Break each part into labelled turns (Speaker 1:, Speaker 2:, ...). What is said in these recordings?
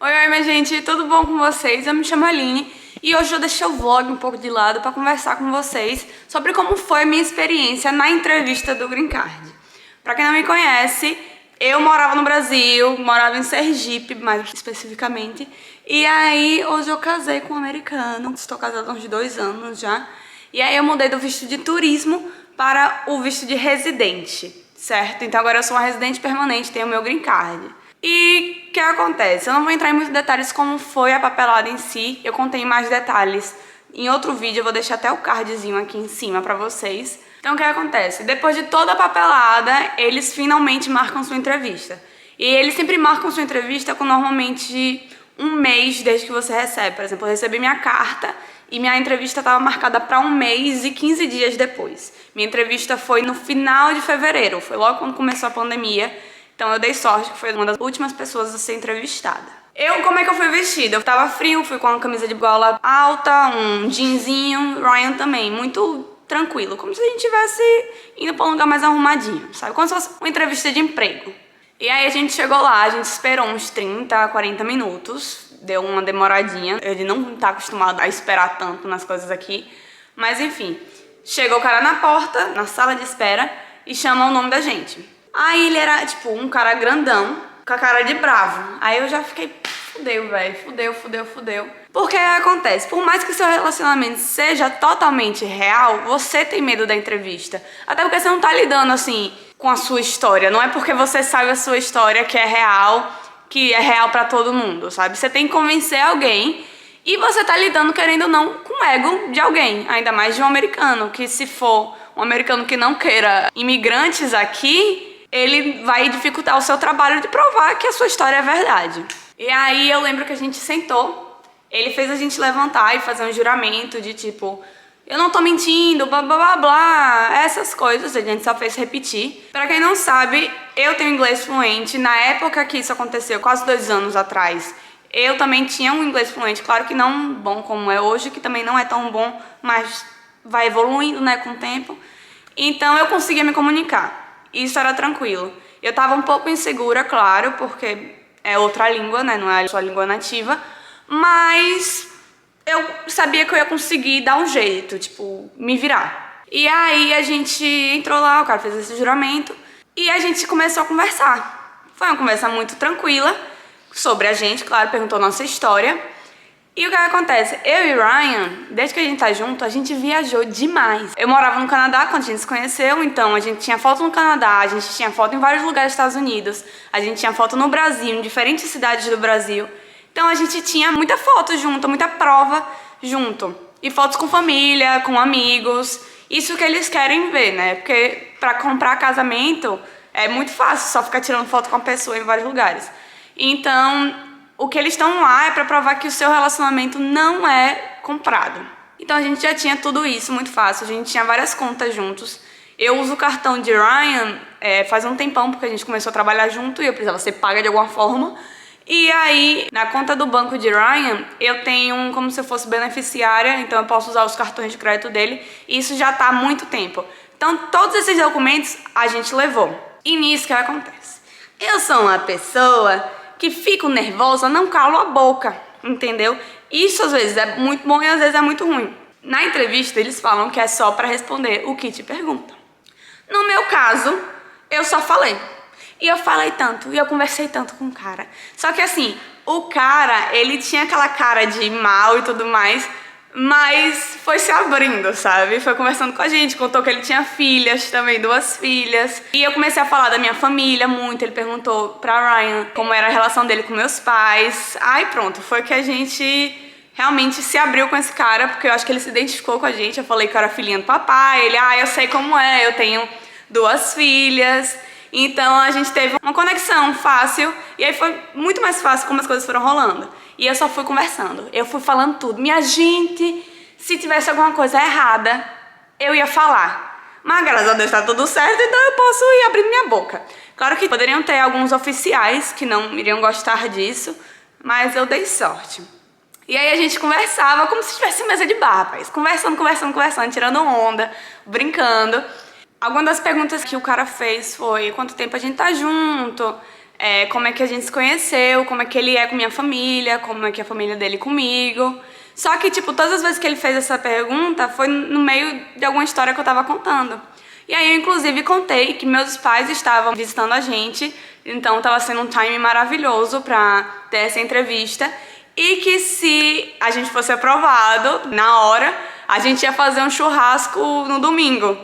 Speaker 1: Oi, minha gente, tudo bom com vocês? Eu me chamo Aline e hoje eu deixei o vlog um pouco de lado para conversar com vocês sobre como foi a minha experiência na entrevista do Green Card. Para quem não me conhece, eu morava no Brasil, morava em Sergipe, mais especificamente, e aí hoje eu casei com um americano, estou casada há uns 2 anos já, e aí eu mudei do visto de turismo para o visto de residente, certo? Então agora eu sou uma residente permanente, tenho o meu Green Card. E o que acontece? Eu não vou entrar em muitos detalhes como foi a papelada em si, eu contei mais detalhes em outro vídeo, eu vou deixar até o cardzinho aqui em cima pra vocês. Então o que acontece? Depois de toda a papelada, eles finalmente marcam sua entrevista. E eles sempre marcam sua entrevista com normalmente 1 mês desde que você recebe. Por exemplo, eu recebi minha carta e minha entrevista estava marcada para 1 mês e 15 dias depois. Minha entrevista foi no final de fevereiro, foi logo quando começou a pandemia. Então eu dei sorte que foi uma das últimas pessoas a ser entrevistada. Como é que eu fui vestida? Eu tava frio, fui com uma camisa de gola alta, um jeansinho, Ryan também, muito tranquilo, como se a gente estivesse indo pra um lugar mais arrumadinho, sabe? Como se fosse uma entrevista de emprego. E aí a gente chegou lá, a gente esperou uns 30, 40 minutos, deu uma demoradinha, ele não tá acostumado a esperar tanto nas coisas aqui, mas enfim, chegou o cara na porta, na sala de espera, e chama o nome da gente. Aí ele era, tipo, um cara grandão, com a cara de bravo. Aí eu já fiquei, fudeu, velho, fudeu. Porque acontece, por mais que seu relacionamento seja totalmente real, você tem medo da entrevista. Até porque você não tá lidando, assim, com a sua história. Não é porque você sabe a sua história que é real pra todo mundo, sabe? Você tem que convencer alguém e você tá lidando, querendo ou não, com o ego de alguém. Ainda mais de um americano, que se for um americano que não queira imigrantes aqui, ele vai dificultar o seu trabalho de provar que a sua história é verdade. E aí eu lembro que a gente sentou, ele fez a gente levantar e fazer um juramento de tipo, eu não tô mentindo, blá blá blá blá, essas coisas, a gente só fez repetir. Pra quem não sabe, eu tenho inglês fluente, na época que isso aconteceu, quase 2 anos atrás, eu também tinha um inglês fluente, claro que não bom como é hoje, que também não é tão bom, mas vai evoluindo, né, com o tempo. Então eu conseguia me comunicar. Isso era tranquilo. Eu tava um pouco insegura, claro, porque é outra língua, né? Não é a sua língua nativa. Mas eu sabia que eu ia conseguir dar um jeito, tipo, me virar. E aí a gente entrou lá, o cara fez esse juramento e a gente começou a conversar. Foi uma conversa muito tranquila sobre a gente, claro, perguntou nossa história. E o que acontece? Eu e Ryan, desde que a gente tá junto, a gente viajou demais. Eu morava no Canadá quando a gente se conheceu, então a gente tinha foto no Canadá, a gente tinha foto em vários lugares dos Estados Unidos, a gente tinha foto no Brasil, em diferentes cidades do Brasil. Então a gente tinha muita foto junto, muita prova junto. E fotos com família, com amigos. Isso que eles querem ver, né? Porque pra comprar casamento é muito fácil só ficar tirando foto com a pessoa em vários lugares. Então o que eles estão lá é pra provar que o seu relacionamento não é comprado. Então a gente já tinha tudo isso muito fácil, a gente tinha várias contas juntos. Eu uso o cartão de Ryan faz um tempão, porque a gente começou a trabalhar junto e eu precisava ser paga de alguma forma. E aí, na conta do banco de Ryan, eu tenho como se eu fosse beneficiária, então eu posso usar os cartões de crédito dele, e isso já tá há muito tempo. Então todos esses documentos a gente levou. E nisso que acontece? Eu sou uma pessoa que fico nervosa, não calo a boca, entendeu? Isso às vezes é muito bom e às vezes é muito ruim. Na entrevista eles falam que é só pra responder o que te perguntam. No meu caso, eu só falei. E eu falei tanto, e eu conversei tanto com o cara. Só que assim, o cara, ele tinha aquela cara de mal e tudo mais, mas foi se abrindo, sabe? Foi conversando com a gente, contou que ele tinha filhas também, 2 filhas. E eu comecei a falar da minha família muito, ele perguntou pra Ryan como era a relação dele com meus pais. Aí pronto, foi que a gente realmente se abriu com esse cara, porque eu acho que ele se identificou com a gente. Eu falei que eu era filhinha do papai, ele, eu sei como é, eu tenho 2 filhas. Então a gente teve uma conexão fácil, e aí foi muito mais fácil como as coisas foram rolando. E eu só fui conversando, eu fui falando tudo. Minha gente, se tivesse alguma coisa errada, eu ia falar. Mas graças a Deus tá tudo certo, então eu posso ir abrindo minha boca. Claro que poderiam ter alguns oficiais que não iriam gostar disso, mas eu dei sorte. E aí a gente conversava como se tivesse mesa de bar, rapaz. Conversando, tirando onda, brincando. Algumas das perguntas que o cara fez foi quanto tempo a gente tá junto, como é que a gente se conheceu, como é que ele é com minha família, como é que é a família dele comigo. Só que, tipo, todas as vezes que ele fez essa pergunta foi no meio de alguma história que eu tava contando. E aí eu, inclusive, contei que meus pais estavam visitando a gente, então tava sendo um time maravilhoso pra ter essa entrevista. E que se a gente fosse aprovado, na hora, a gente ia fazer um churrasco no domingo.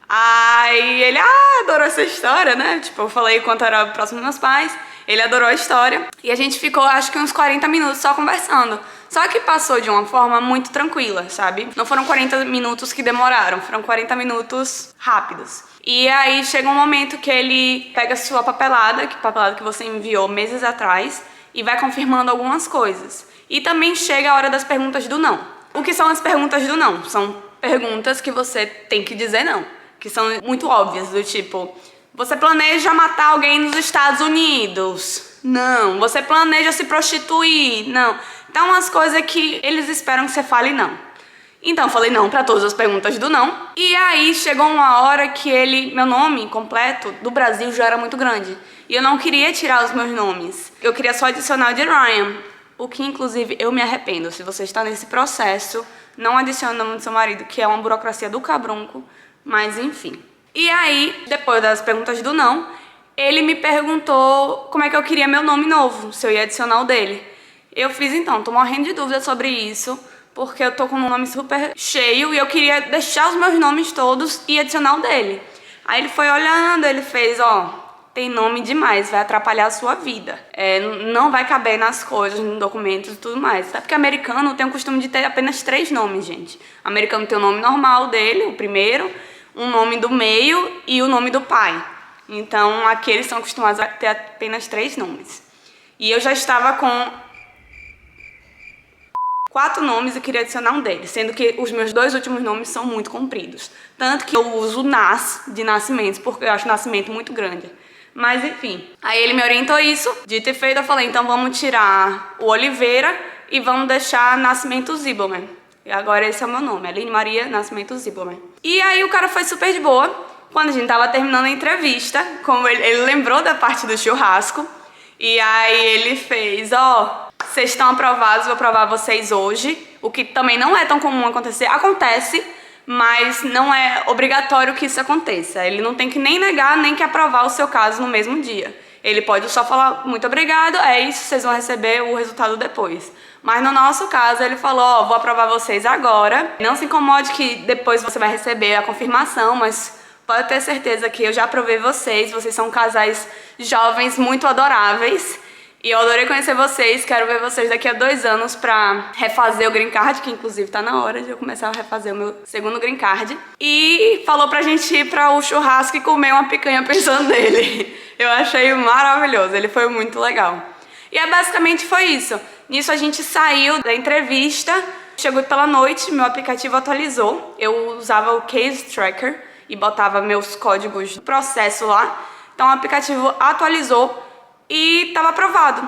Speaker 1: Aí ele, adorou essa história, né? Tipo, eu falei quanto era próximo dos meus pais, ele adorou a história. E a gente ficou, acho que uns 40 minutos só conversando. Só que passou de uma forma muito tranquila, sabe? Não foram 40 minutos que demoraram, foram 40 minutos rápidos. E aí chega um momento que ele pega a sua papelada que você enviou meses atrás, e vai confirmando algumas coisas. E também chega a hora das perguntas do não. O que são as perguntas do não? São perguntas que você tem que dizer não, que são muito óbvias, do tipo, você planeja matar alguém nos Estados Unidos? Não. Você planeja se prostituir? Não. Então, as coisas que eles esperam que você fale não. Então, eu falei não pra todas as perguntas do não. E aí, chegou uma hora que meu nome completo do Brasil já era muito grande. E eu não queria tirar os meus nomes. Eu queria só adicionar o de Ryan. O que, inclusive, eu me arrependo. Se você está nesse processo, não adicione o nome do seu marido, que é uma burocracia do cabrunco. Mas, enfim. E aí, depois das perguntas do não, ele me perguntou como é que eu queria meu nome novo, se eu ia adicionar o dele. Eu fiz então, tô morrendo de dúvida sobre isso, porque eu tô com um nome super cheio e eu queria deixar os meus nomes todos e adicionar o dele. Aí ele foi olhando, ele fez, tem nome demais, vai atrapalhar a sua vida. Não vai caber nas coisas, nos documentos e tudo mais. Até porque americano tem o costume de ter apenas 3 nomes, gente. Americano tem o nome normal dele, o primeiro, um nome do meio e o nome do pai. Então aqui eles são acostumados a ter apenas 3 nomes. E eu já estava com 4 nomes e queria adicionar um deles, sendo que os meus 2 últimos nomes são muito compridos. Tanto que eu uso Nas de Nascimento, porque eu acho Nascimento muito grande. Mas enfim, aí ele me orientou isso, dito e feito, eu falei, então vamos tirar o Oliveira e vamos deixar Nascimento Zibelman. E agora esse é o meu nome, Aline Maria Nascimento Zibelman. E aí o cara foi super de boa. Quando a gente tava terminando a entrevista, como ele lembrou da parte do churrasco, e aí ele fez, vocês estão aprovados, vou aprovar vocês hoje, o que também não é tão comum acontecer. Acontece, mas não é obrigatório que isso aconteça. Ele não tem que nem negar, nem que aprovar o seu caso no mesmo dia. Ele pode só falar, muito obrigado, é isso, vocês vão receber o resultado depois. Mas no nosso caso, ele falou, vou aprovar vocês agora. Não se incomode que depois você vai receber a confirmação, mas pode ter certeza que eu já aprovei vocês são casais jovens muito adoráveis. E eu adorei conhecer vocês, quero ver vocês daqui a 2 anos pra refazer o Green Card, que inclusive tá na hora de eu começar a refazer o meu segundo Green Card. E falou pra gente ir pra o churrasco e comer uma picanha pensando nele. Eu achei maravilhoso, ele foi muito legal. E basicamente foi isso. Nisso a gente saiu da entrevista, chegou pela noite, meu aplicativo atualizou. Eu usava o Case Tracker e botava meus códigos do processo lá. Então o aplicativo atualizou e estava aprovado.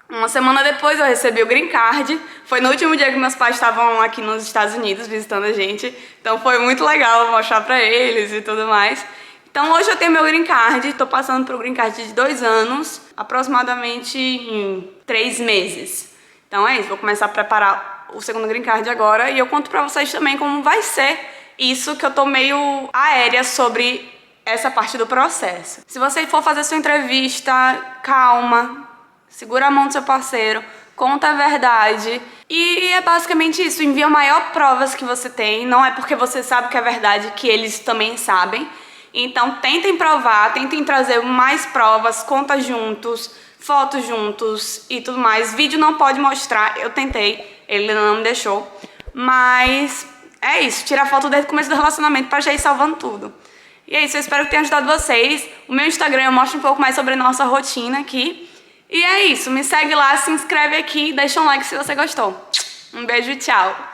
Speaker 1: Uma semana depois eu recebi o Green Card. Foi no último dia que meus pais estavam aqui nos Estados Unidos visitando a gente. Então foi muito legal mostrar pra eles e tudo mais. Então hoje eu tenho meu Green Card, tô passando pro Green Card de 2 anos, aproximadamente em 3 meses. Então é isso, vou começar a preparar o segundo Green Card agora e eu conto pra vocês também como vai ser isso, que eu tô meio aérea sobre essa parte do processo. Se você for fazer sua entrevista, calma, segura a mão do seu parceiro, conta a verdade. E é basicamente isso, envia maior provas que você tem, não é porque você sabe que é verdade que eles também sabem. Então tentem provar, tentem trazer mais provas, conta juntos, fotos juntos e tudo mais. Vídeo não pode mostrar, eu tentei, ele não me deixou. Mas é isso, tirar foto desde o começo do relacionamento pra já ir salvando tudo. E é isso, eu espero que tenha ajudado vocês. O meu Instagram eu mostro um pouco mais sobre a nossa rotina aqui. E é isso, me segue lá, se inscreve aqui, deixa um like se você gostou. Um beijo e tchau!